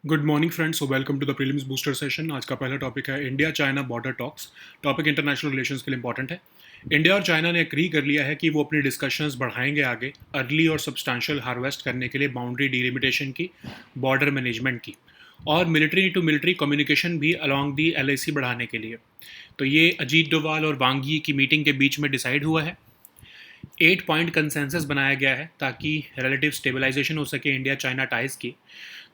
Good morning friends, welcome to the prelims booster session. आज का पहला टॉपिक है India China border talks. Topic international relations के लिए इंपॉर्टेंट है। इंडिया और चाइना ने एग्री कर लिया है कि वो अपनी डिस्कशंस बढ़ाएंगे आगे अर्ली और सब्सटेंशियल हार्वेस्ट करने के लिए बाउंड्री डिलिमिटेशन की, बॉर्डर मैनेजमेंट की और मिलिट्री टू मिलिट्री कम्युनिकेशन भी अलॉन्ग दी LAC बढ़ाने के लिए। तो ये अजीत डोभाल और वांग यी की मीटिंग के बीच में डिसाइड हुआ है। 8 पॉइंट कंसेंसस बनाया गया है ताकि रिलेटिव स्टेबलाइजेशन हो सके इंडिया चाइना टाइज की।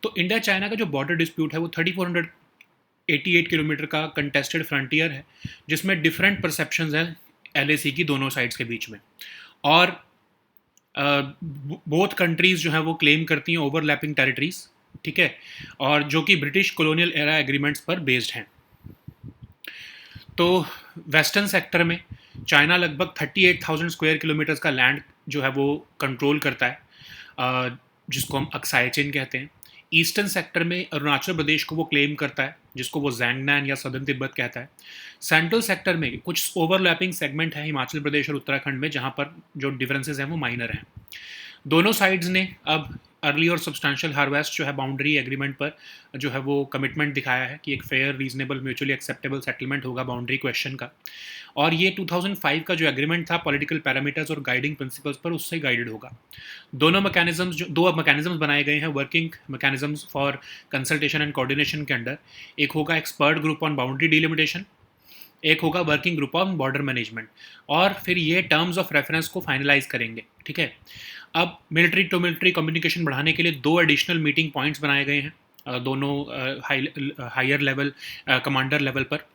तो इंडिया चाइना का जो बॉर्डर डिस्प्यूट है वो 3488 किलोमीटर का कंटेस्टेड फ्रंटियर है, जिसमें डिफरेंट परसेप्शंस हैं LAC की दोनों साइड्स के बीच में। और बोथ कंट्रीज जो है वो क्लेम करती हैं ओवरलैपिंग टेरिटरीज, ठीक है, और जो कि ब्रिटिश कॉलोनियल एरा एग्रीमेंट्स पर बेस्ड हैं। तो वेस्टर्न सेक्टर में चाइना लगभग 38,000 स्क्वायर किलोमीटर्स का लैंड जो है वो कंट्रोल करता है, जिसको हम अक्साई चेन कहते हैं। ईस्टर्न सेक्टर में अरुणाचल प्रदेश को वो क्लेम करता है, जिसको वो जैंगनान या सदर्न तिब्बत कहता है। सेंट्रल सेक्टर में कुछ ओवरलैपिंग सेगमेंट है हिमाचल प्रदेश और उत्तराखंड में, जहाँ पर जो डिफरेंसेस हैं वो माइनर हैं। दोनों साइड्स ने अब अर्ली और सब्सटेंशियल हार्वेस्ट जो है बाउंड्री एग्रीमेंट पर जो है वो कमिटमेंट दिखाया है कि एक fair, reasonable, mutually acceptable settlement होगा बाउंड्री क्वेश्चन का। और ये 2005 का जो एग्रीमेंट था पॉलिटिकल पैरामीटर्स और गाइडिंग प्रिंसिपल्स पर, उससे गाइडेड होगा। दो मैकेनिज्म्स बनाए गए हैं working mechanisms for consultation and coordination के अंडर। एक होगा expert group on boundary delimitation, एक होगा working group on border management, और फिर ये टर्म्स ऑफ रेफरेंस को फाइनलाइज करेंगे, ठीक है। अब मिलिट्री टू मिलिट्री कम्युनिकेशन बढ़ाने के लिए 2 एडिशनल मीटिंग पॉइंट्स बनाए गए हैं, दोनों हायर लेवल कमांडर लेवल पर।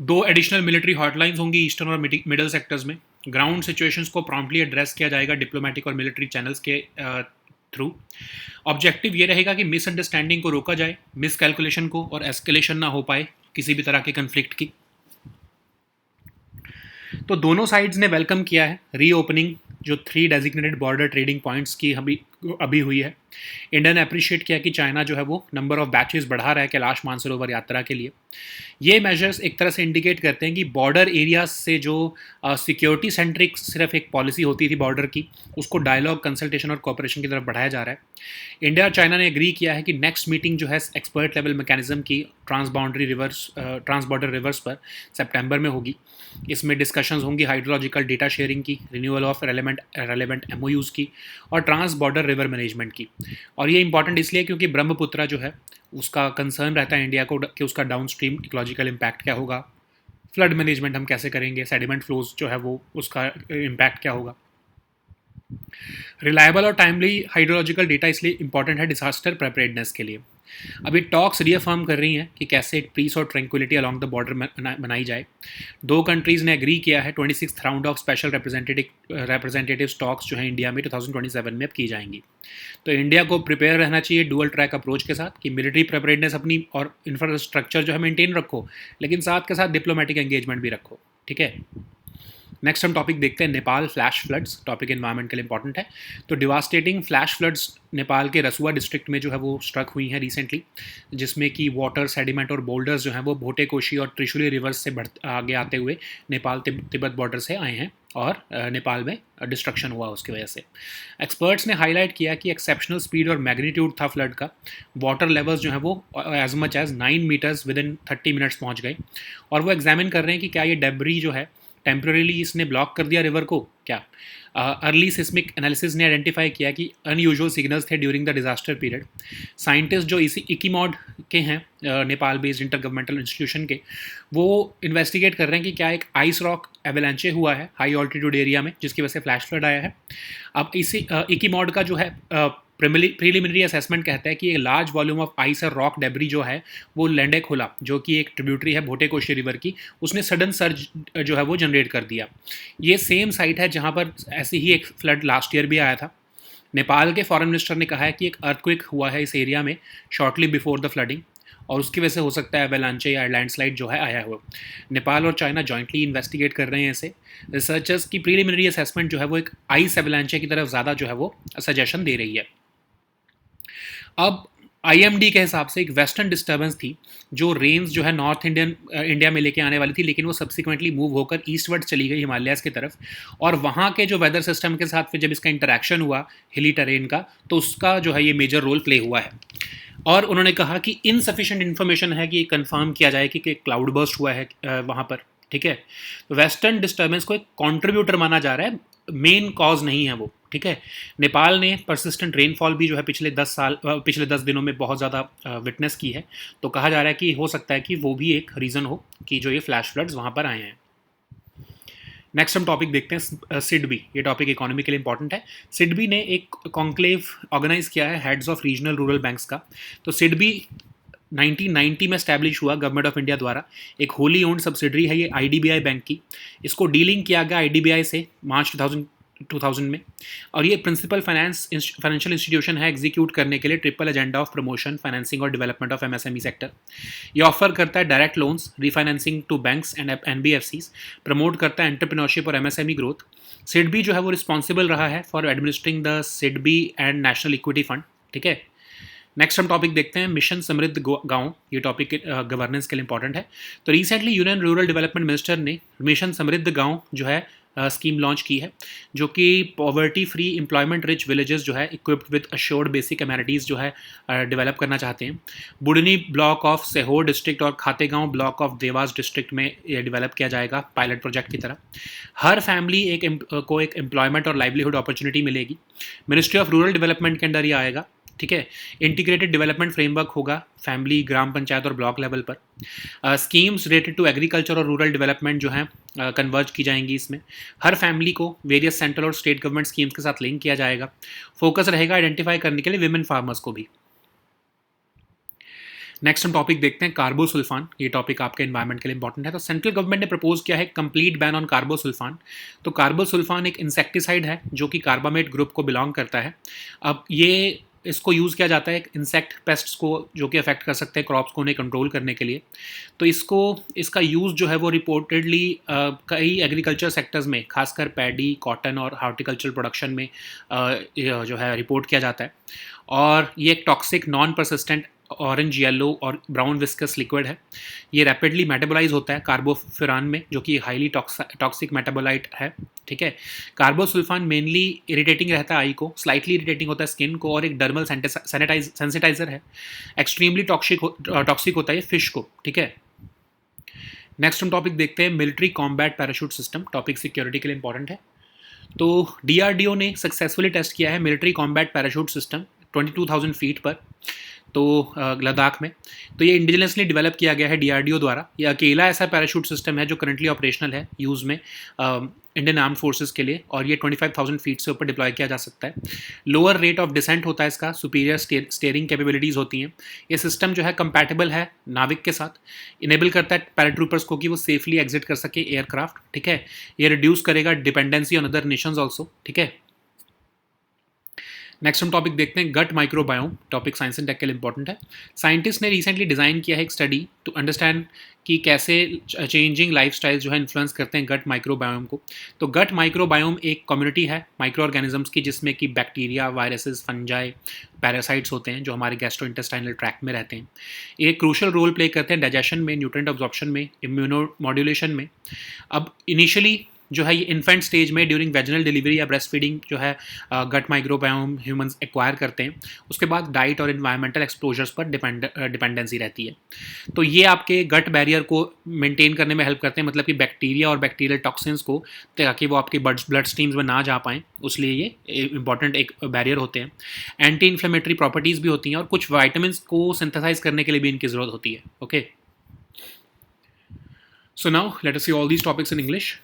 2 एडिशनल मिलिट्री हॉटलाइंस होंगी ईस्टर्न और मिडल सेक्टर्स में। ग्राउंड सिचुएशंस को प्रॉम्प्टली एड्रेस किया जाएगा डिप्लोमेटिक और मिलिट्री चैनल्स के थ्रू। ऑब्जेक्टिव ये रहेगा कि मिसअंडरस्टैंडिंग को रोका जाए, मिसकैलकुलेशन को, और एस्केलेशन ना हो पाए किसी भी तरह के कन्फ्लिक्ट की। तो दोनों साइड्स ने वेलकम किया है रीओपनिंग जो 3 डेजिग्नेटेड बॉर्डर ट्रेडिंग पॉइंट्स की अभी हुई है। इंडिया ने अप्रिशिएट किया कि चाइना जो है वो नंबर ऑफ बैचेस बढ़ा रहा है कैलाश मानसरोवर यात्रा के लिए। ये मेजर्स एक तरह से इंडिकेट करते हैं कि बॉर्डर एरियाज से जो सिक्योरिटी सेंट्रिक सिर्फ एक पॉलिसी होती थी बॉर्डर की, उसको डायलॉग, कंसल्टेशन और कोऑपरेशन की तरफ बढ़ाया जा रहा है। इंडिया और चाइना ने एग्री किया है कि नेक्स्ट मीटिंग जो है एक्सपर्ट लेवल मैकेनिज्म की ट्रांस बॉर्डर रिवर्स पर सितंबर में होगी। इसमें डिस्कशंस होंगी हाइड्रोलॉजिकल डेटा शेयरिंग की, रिन्यूअल ऑफ रेलेवेंट MOUs की, और ट्रांस बॉर्डर रिवर मैनेजमेंट की। और ये इंपॉर्टेंट इसलिए क्योंकि ब्रह्मपुत्रा जो है उसका कंसर्न रहता है इंडिया को कि उसका डाउन स्ट्रीम इकोलॉजिकल इम्पैक्ट क्या होगा, फ्लड मैनेजमेंट हम कैसे करेंगे, सेडिमेंट फ्लोज जो है वो उसका इम्पैक्ट क्या होगा। रिलायबल और टाइमली हाइड्रोलॉजिकल डेटा इसलिए इंपॉर्टेंट है डिजास्टर प्रिपेयर्डनेस के लिए। अभी टॉक्स रिअफर्म कर रही हैं कि कैसे पीस और ट्रैंक्विलिटी अलॉन्ग द बॉर्डर बनाई जाए। 2 कंट्रीज ने एग्री किया है 26th round of special representative talks जो है इंडिया में 2027 में अब की जाएंगी। तो इंडिया को प्रिपेयर रहना चाहिए डुअल ट्रैक अप्रोच के साथ कि मिलिट्री प्रिपेयर्डनेस अपनी और इंफ्रास्ट्रक्चर जो है मेंटेन रखो, लेकिन साथ के साथ डिप्लोमेटिक एंगेजमेंट भी रखो, ठीक है। नेक्स्ट हम टॉपिक देखते हैं Nepal flash floods. Topic environment के लिए इंपॉर्टेंट है। तो डिवास्टेटिंग फ्लैश फ्लड्स नेपाल के रसुआ डिस्ट्रिक्ट में जो है वो स्ट्रक हुई हैं रिसेंटली, जिसमें कि वाटर, सेडिमेंट और बोल्डर्स जो हैं वो भोटे कोशी और त्रिशूली रिवर्स से आगे आते हुए नेपाल तिब्बत बॉर्डर से आए हैं और नेपाल में डिस्ट्रक्शन हुआ उसकी वजह से। एक्सपर्ट्स ने हाईलाइट किया कि एक्सेप्शनल स्पीड और मैग्नीट्यूड था फ्लड का। वाटर लेवल्स जो हैं वो as much as 9 metres within 30 minutes पहुँच गए, और वो एग्जामिन कर रहे हैं कि क्या ये डेब्री जो है टेम्पररीली इसने ब्लॉक कर दिया रिवर को क्या। अर्ली सिस्मिक एनालिसिस ने आइडेंटिफाई किया कि अनयूजुअल सिग्नल्स थे during the disaster period. Scientist जो इसी इकीमॉड के हैं, Nepal based inter governmental institution के, वो इन्वेस्टिगेट कर रहे हैं कि क्या एक आइस रॉक एवेलांचे हुआ है हाई ऑल्टीट्यूड एरिया में जिसकी वजह से फ्लैश फ्लड आया है। अब इसी इकीमॉड का जो है प्रीलिमिनरी असेसमेंट कहता है कि एक लार्ज वॉल्यूम ऑफ आइस और रॉक डेब्री जो है वो लैंडे खोला, जो कि एक ट्रिब्यूटरी है भोटे कोशी रिवर की, उसने सडन सर्ज जो है वो जनरेट कर दिया। ये सेम साइट है जहाँ पर ऐसे ही एक फ्लड लास्ट ईयर भी आया था। नेपाल के फॉरेन मिनिस्टर ने कहा है कि एक अर्थक्वेक हुआ है इस एरिया में शॉर्टली बिफोर द फ्लडिंग, और उसकी वजह से हो सकता है एवेलांचे या लैंडस्लाइड जो है आया हुआ। नेपाल और चाइना जॉइंटली इन्वेस्टिगेट कर रहे हैं इसे। रिसर्चर्स की प्रीलिमिनरी असेसमेंट जो है वो एक आइस एवेलांचे की तरफ ज़्यादा जो है वो सजेशन दे रही है। अब IMD के हिसाब से एक वेस्टर्न डिस्टर्बेंस थी जो रेंज जो है नॉर्थ इंडिया में लेके आने वाली थी, लेकिन वो सब्सिक्वेंटली मूव होकर ईस्टवर्ड चली गई हिमालयाज़ की तरफ, और वहाँ के जो वेदर सिस्टम के साथ फिर जब इसका इंटरेक्शन हुआ हिली टेरेन का, तो उसका जो है ये मेजर रोल प्ले हुआ है। और उन्होंने कहा कि इनसफिशिएंट इन्फॉर्मेशन है कि कंफर्म किया जाए कि क्लाउड बर्स्ट हुआ है वहाँ पर, ठीक है। तो वेस्टर्न डिस्टर्बेंस को एक कॉन्ट्रीब्यूटर माना जा रहा है, मेन कॉज नहीं है वो, ठीक है। नेपाल ने परसिस्टेंट रेनफॉल भी जो है पिछले 10 दिनों में बहुत ज़्यादा विटनेस की है, तो कहा जा रहा है कि हो सकता है कि वो भी एक रीज़न हो कि जो ये फ्लैश फ्लड्स वहाँ पर आए हैं। नेक्स्ट हम टॉपिक देखते हैं सिडबी। ये टॉपिक इकोनॉमी के लिए इंपॉर्टेंट है। सिडबी ने एक कॉन्क्लेव ऑर्गेनाइज किया है heads of regional rural banks का। तो सिडबी 1990 में स्टैब्लिश हुआ गवर्नमेंट ऑफ इंडिया द्वारा। एक होली ओन्ड सब्सिडरी है ये आईडीबीआई बैंक की। इसको डीलिंग किया गया आईडीबीआई से मार्च 2000 में, और ये प्रिंसिपल फाइनेंशियल इंस्टीट्यूशन है एग्जीक्यूट करने के लिए triple agenda of promotion, financing और डेवलपमेंट ऑफ एमएसएमई सेक्टर। ये ऑफर करता है direct loans, refinancing to banks and NBFCs, promote करता है एंटरप्रेन्योरशिप और एमएसएमई ग्रोथ। सिडबी जो है वो रिस्पॉन्सिबल रहा है for administering the SIDBI and national equity fund, ठीक है। नेक्स्ट हम टॉपिक देखते हैं मिशन समृद्ध गांव। ये टॉपिक गवर्नेंस के लिए इंपॉर्टेंट है। तो recently union rural development minister ने मिशन समृद्ध गांव जो है स्कीम लॉन्च की है, जो कि poverty free employment rich villages जो है equipped with assured basic amenities जो है डेवलप करना चाहते हैं। बुडनी ब्लॉक ऑफ सेहोर डिस्ट्रिक्ट और Khategaon block of Dewas district में ये डेवलप किया जाएगा पायलट प्रोजेक्ट की तरह। हर फैमिली को एक एम्प्लॉयमेंट और लाइवलीहुड अपॉर्चुनिटी मिलेगी। मिनिस्ट्री ऑफ रूरल डेवलपमेंट के अंडर ये आएगा, ठीक है। इंटीग्रेटेड डेवलपमेंट फ्रेमवर्क होगा फैमिली, ग्राम पंचायत और ब्लॉक लेवल पर। स्कीम्स रिलेटेड टू एग्रीकल्चर और रूरल डेवलपमेंट जो है कन्वर्ज की जाएंगी इसमें। हर फैमिली को वेरियस सेंट्रल और स्टेट गवर्नमेंट स्कीम्स के साथ लिंक किया जाएगा। फोकस रहेगा आइडेंटिफाई करने के लिए विमेन फार्मर्स को भी। नेक्स्ट हम टॉपिक देखते हैं कार्बोसुल्फान। ये टॉपिक आपके एनवायरनमेंट के लिए इंपॉर्टेंट है। तो सेंट्रल गवर्नमेंट ने प्रपोज किया है कंप्लीट बैन ऑन कार्बोसुल्फान। तो कार्बोसुल्फान एक इंसेक्टिसाइड है जो कि कार्बामेट ग्रुप को बिलोंग करता है। अब ये इसको यूज़ किया जाता है इंसेक्ट पेस्ट्स को जो कि अफेक्ट कर सकते हैं क्रॉप्स को, उन्हें कंट्रोल करने के लिए। तो इसका यूज़ जो है वो रिपोर्टेडली कई एग्रीकल्चर सेक्टर्स में, खासकर पैडी, कॉटन और हार्टिकल्चर प्रोडक्शन में जो है रिपोर्ट किया जाता है। और ये एक toxic non persistent orange, yellow और ब्राउन विस्कस लिक्विड है। ये रैपिडली मेटाबोलाइज होता है कार्बोफिरान में, जो कि हाईली टॉक्सिक मेटाबोलाइट है, ठीक है। कार्बोसुल्फान मेनली इरिटेटिंग रहता है आई को, स्लाइटली इरिटेटिंग होता है स्किन को, और एक डर्मल सेंसिटाइजर है। एक्सट्रीमली टॉक्सिक होता है ये फिश को, ठीक है। नेक्स्ट हम टॉपिक देखते हैं military combat parachute system. Topic security के लिए इंपॉर्टेंट है। तो डीआरडीओ ने सक्सेसफुली टेस्ट किया है military combat parachute system 22,000 feet पर, तो लद्दाख में। तो ये इंडिजिनसली डेवलप किया गया है डीआरडीओ द्वारा। ये अकेला ऐसा पैराशूट सिस्टम है जो करंटली ऑपरेशनल है यूज़ में इंडियन आर्म फोर्सेस के लिए, और ये 25,000 फीट से ऊपर डिप्लॉय किया जा सकता है। लोअर रेट ऑफ डिसेंट होता है इसका, सुपीरियर स्टेयरिंग कैपेबिलिटीज़ होती हैं। ये सिस्टम जो है कंपैटिबल है नाविक के साथ, इनेबल करता है पैराट्रूपर्स को कि वो सेफली एग्जिट कर सके एयरक्राफ्ट, ठीक है। ये रिड्यूस करेगा dependency on other nations also, ठीक है। नेक्स्ट हम टॉपिक देखते हैं gut microbiome. Topic science and tech के लिए इंपॉर्टेंट है। साइंटिस्ट ने रिसेंटली डिज़ाइन किया है एक स्टडी टू अंडरस्टैंड कि कैसे चेंजिंग लाइफस्टाइल जो है इन्फ्लुएंस करते हैं गट माइक्रोबायोम को। तो गट माइक्रोबायोम एक कम्युनिटी है माइक्रो ऑर्गेनिजम्स की, जिसमें कि बैक्टीरिया, वायरसेस, फंजाई, पैरासाइट्स होते हैं जो हमारे गैस्ट्रो इंटेस्टाइनल ट्रैक्ट में रहते हैं। ये क्रूशल रोल प्ले करते हैं डाइजेशन में, न्यूट्रिएंट अब्जॉर्प्शन में, इम्यूनो मॉड्यूलेशन में। अब इनिशियली जो है ये इन्फेंट स्टेज में ड्यूरिंग वेजिनल डिलीवरी या ब्रेस्ट फीडिंग जो है गट माइक्रोबायोम ह्यूमंस एक्वायर करते हैं। उसके बाद डाइट और इन्वायरमेंटल एक्सपोजर्स पर डिपेंडेंसी रहती है। तो ये आपके गट बैरियर को मेंटेन करने में हेल्प करते हैं, मतलब कि बैक्टीरिया और बैक्टीरियल टॉक्सिन्स को, ताकि वो आपके ब्लड स्ट्रीम्स में ना जा पाएँ, उसलिए ये इंपॉर्टेंट एक बैरियर होते हैं। एंटी इन्फ्लेमेटरी प्रॉपर्टीज़ भी होती हैं, और कुछ वाइटामिन को सिंथेसाइज करने के लिए भी इनकी ज़रूरत होती है, okay. So now let us see all these topics in English.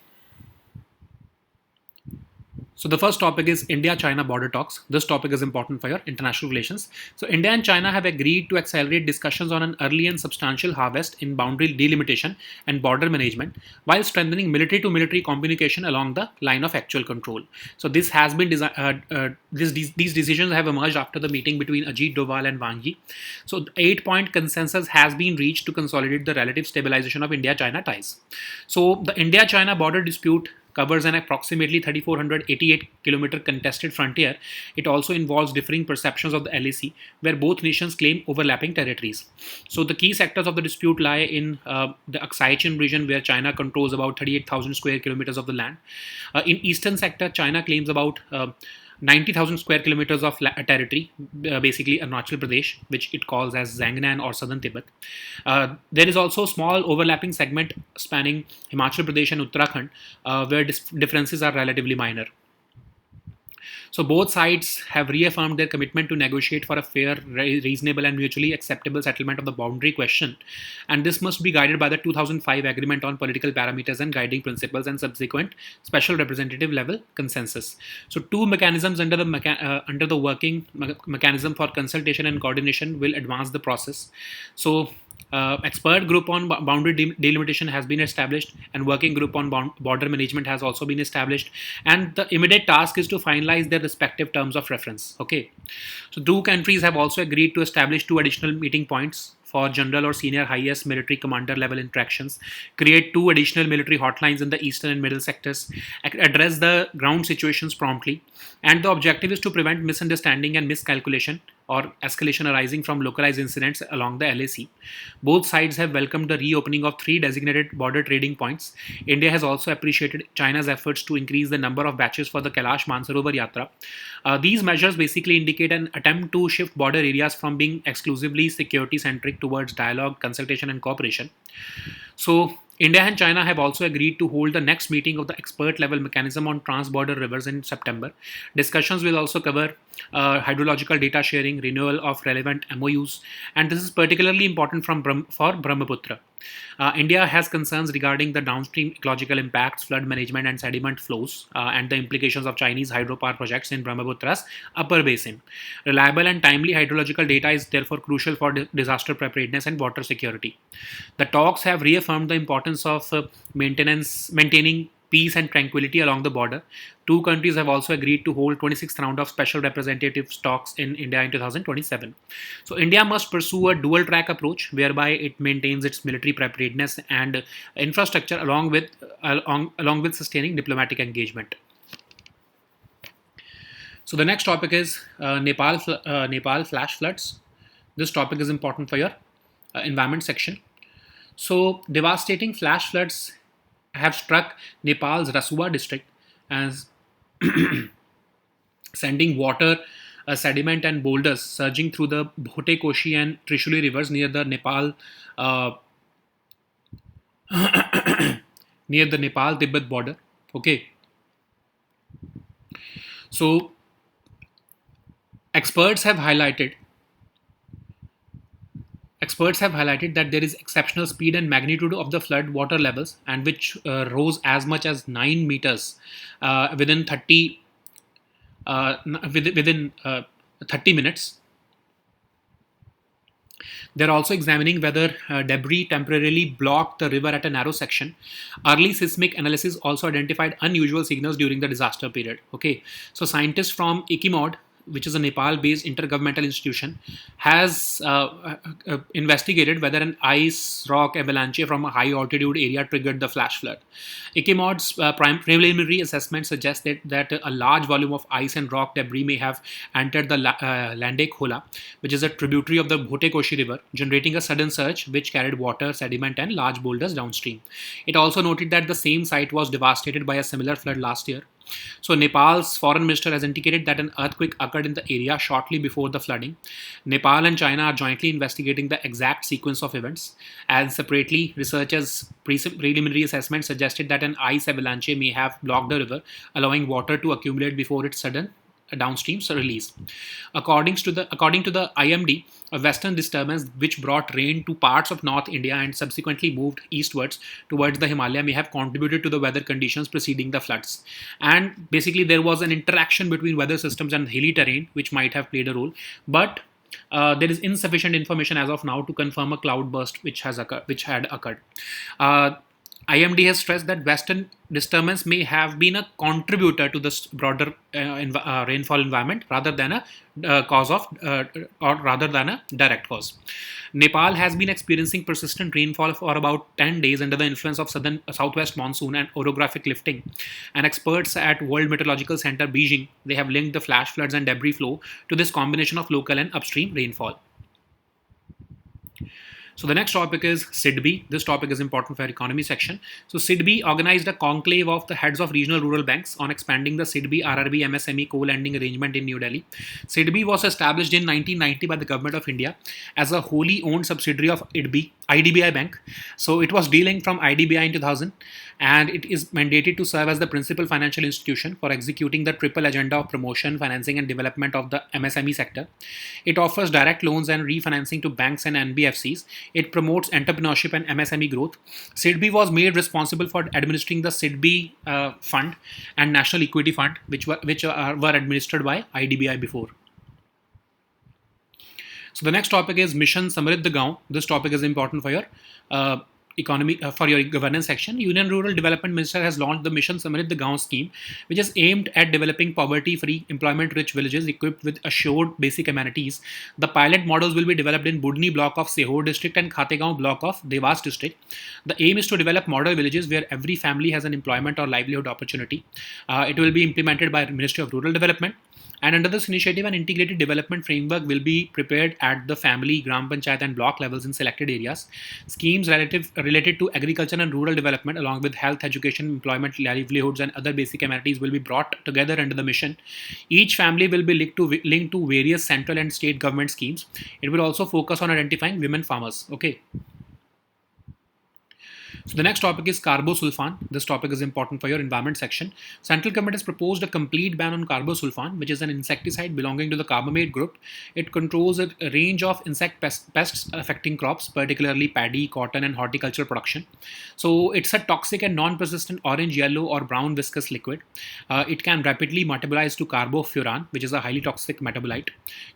So the first topic is India-China border talks. This topic is important for your international relations. So India and China have agreed to accelerate discussions on an early and substantial harvest in boundary delimitation and border management, while strengthening military-to-military communication along the line of actual control. So this has been these decisions have emerged after the meeting between Ajit Doval and Wang Yi. So the 8-point consensus has been reached to consolidate the relative stabilization of India-China ties. So the India-China border dispute covers an approximately 3,488 kilometer contested frontier. It also involves differing perceptions of the LAC, where both nations claim overlapping territories. So the key sectors of the dispute lie in the Aksai Chin region, where China controls about 38,000 square kilometers of the land. In eastern sector, China claims about 90,000 square kilometers of territory, basically Arunachal Pradesh, which it calls as Zangnan or Southern Tibet. There is also a small overlapping segment spanning Himachal Pradesh and Uttarakhand, where differences are relatively minor. So both sides have reaffirmed their commitment to negotiate for a fair, reasonable, and mutually acceptable settlement of the boundary question, and this must be guided by the 2005 Agreement on Political Parameters and Guiding Principles and subsequent special representative level consensus. So two mechanisms under the working mechanism for consultation and coordination will advance the process. So expert group on boundary delimitation has been established, and working group on border management has also been established, and the immediate task is to finalize their respective terms of reference. Okay, so two countries have also agreed to establish two additional meeting points for general or senior highest military commander level interactions, create two additional military hotlines in the eastern and middle sectors, address the ground situations promptly, and the objective is to prevent misunderstanding and miscalculation or escalation arising from localized incidents along the LAC. Both sides have welcomed the reopening of three designated border trading points. India has also appreciated China's efforts to increase the number of batches for the Kailash Mansarovar Yatra. These measures basically indicate an attempt to shift border areas from being exclusively security centric towards dialogue, consultation, and cooperation. So, India and China have also agreed to hold the next meeting of the expert level mechanism on trans-border rivers in September. Discussions will also cover hydrological data sharing, renewal of relevant MOUs, and this is particularly important for Brahmaputra. India has concerns regarding the downstream ecological impacts, flood management, and sediment flows, and the implications of Chinese hydropower projects in Brahmaputra's upper basin. Reliable and timely hydrological data is therefore crucial for disaster preparedness and water security. The talks have reaffirmed the importance of maintaining peace and tranquility along the border. Two countries have also agreed to hold 26th round of special representative talks in India in 2027. So India must pursue a dual track approach whereby it maintains its military preparedness and infrastructure along with sustaining diplomatic engagement. So the next topic is Nepal flash floods. This topic is important for your environment section. So devastating flash floods have struck Nepal's Rasua district, as sending water, sediment, and boulders surging through the Bhote Koshi and Trishuli rivers near the Nepal-Tibet border. Okay, so experts have highlighted that there is exceptional speed and magnitude of the flood water levels, and which rose as much as 9 meters within 30 minutes. They're also examining whether debris temporarily blocked the river at a narrow section. Early seismic analysis also identified unusual signals during the disaster period. Okay, so scientists from ICIMOD, which is a Nepal-based intergovernmental institution, has investigated whether an ice rock avalanche from a high-altitude area triggered the flash flood. ICIMOD's preliminary assessment suggests that a large volume of ice and rock debris may have entered the Lande Khola, which is a tributary of the Bhote Koshi River, generating a sudden surge which carried water, sediment, and large boulders downstream. It also noted that the same site was devastated by a similar flood last year. So Nepal's foreign minister has indicated that an earthquake occurred in the area shortly before the flooding. Nepal and China are jointly investigating the exact sequence of events, and separately, researchers' preliminary assessment suggested that an ice avalanche may have blocked the river, allowing water to accumulate before its sudden downstream release. According to the IMD, a western disturbance which brought rain to parts of North India and subsequently moved eastwards towards the Himalaya may have contributed to the weather conditions preceding the floods. And basically, there was an interaction between weather systems and hilly terrain which might have played a role, but there is insufficient information as of now to confirm a cloudburst which had occurred. IMD has stressed that western disturbance may have been a contributor to this broader rainfall environment rather than a direct cause. Nepal has been experiencing persistent rainfall for about 10 days under the influence of southwest monsoon and orographic lifting. And experts at World Meteorological Center Beijing, they have linked the flash floods and debris flow to this combination of local and upstream rainfall. So the next topic is SIDB. This topic is important for our economy section. So SIDB organized a conclave of the heads of regional rural banks on expanding the SIDB RRB MSME co-lending arrangement in New Delhi. SIDB was established in 1990 by the government of India as a wholly owned subsidiary of IDBI Bank. So it was dealing from IDBI in 2000, and it is mandated to serve as the principal financial institution for executing the triple agenda of promotion, financing, and development of the MSME sector. It offers direct loans and refinancing to banks and NBFCs. It promotes entrepreneurship and MSME growth. SIDBI was made responsible for administering the SIDBI Fund and National Equity Fund, which were administered by IDBI before. So the next topic is Mission Samriddh Gaon. This topic is important for your economy, for your governance section. Union Rural Development Minister has launched the Mission Samriddh Gaon scheme, which is aimed at developing poverty-free, employment-rich villages equipped with assured basic amenities. The pilot models will be developed in Budni block of Sehor district and Khategaon block of Devas district. The aim is to develop model villages where every family has an employment or livelihood opportunity. It will be implemented by the Ministry of Rural Development. And under this initiative, an integrated development framework will be prepared at the family, Gram Panchayat and block levels in selected areas. Schemes related to agriculture and rural development, along with health, education, employment, livelihoods, and other basic amenities will be brought together under the mission. Each family will be linked to various central and state government schemes. It will also focus on identifying women farmers. Okay. So the next topic is carbosulfan. This topic is important for your environment section. Central government has proposed a complete ban on carbosulfan, which is an insecticide belonging to the carbamate group. It controls a range of insect pests affecting crops, particularly paddy, cotton, and horticultural production. So it's a toxic and non-persistent orange, yellow, or brown viscous liquid. It can rapidly metabolize to carbofuran, which is a highly toxic metabolite.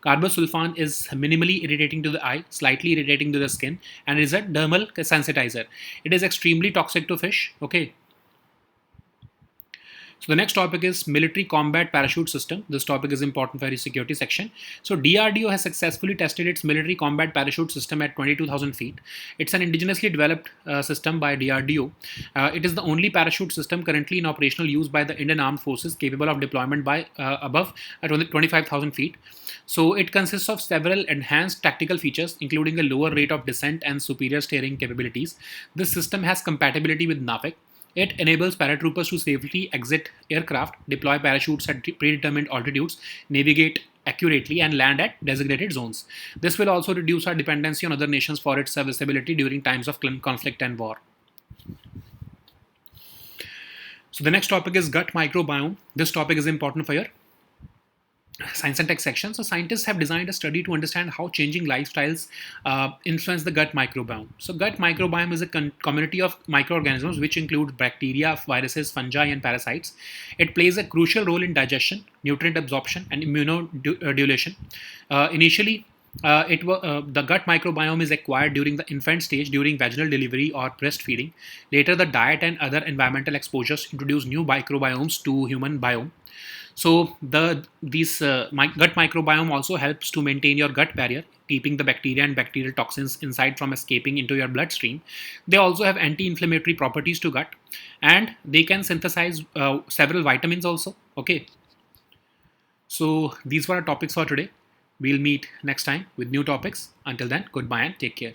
Carbosulfan is minimally irritating to the eye, slightly irritating to the skin, and is a dermal sensitizer. It is extremely toxic to fish. Okay. So the next topic is military combat parachute system. This topic is important for the security section. So DRDO has successfully tested its military combat parachute system at 22,000 feet. It's an indigenously developed system by DRDO. It is the only parachute system currently in operational use by the Indian Armed Forces capable of deployment by above 25,000 feet. So it consists of several enhanced tactical features, including a lower rate of descent and superior steering capabilities. This system has compatibility with NAVIC. It enables paratroopers to safely exit aircraft, deploy parachutes at predetermined altitudes, navigate accurately, and land at designated zones. This will also reduce our dependency on other nations for its serviceability during times of conflict and war. So the next topic is gut microbiome. This topic is important for your science and tech section. So scientists have designed a study to understand how changing lifestyles influence the gut microbiome. So gut microbiome is a community of microorganisms which include bacteria, viruses, fungi, and parasites. It plays a crucial role in digestion, nutrient absorption, and immunomodulation. Initially, the gut microbiome is acquired during the infant stage during vaginal delivery or breastfeeding. Later, the diet and other environmental exposures introduce new microbiomes to human biome. So gut microbiome also helps to maintain your gut barrier, keeping the bacteria and bacterial toxins inside from escaping into your bloodstream. They also have anti-inflammatory properties to gut, and they can synthesize several vitamins also. Okay. So these were our topics for today. We'll meet next time with new topics. Until then, goodbye and take care.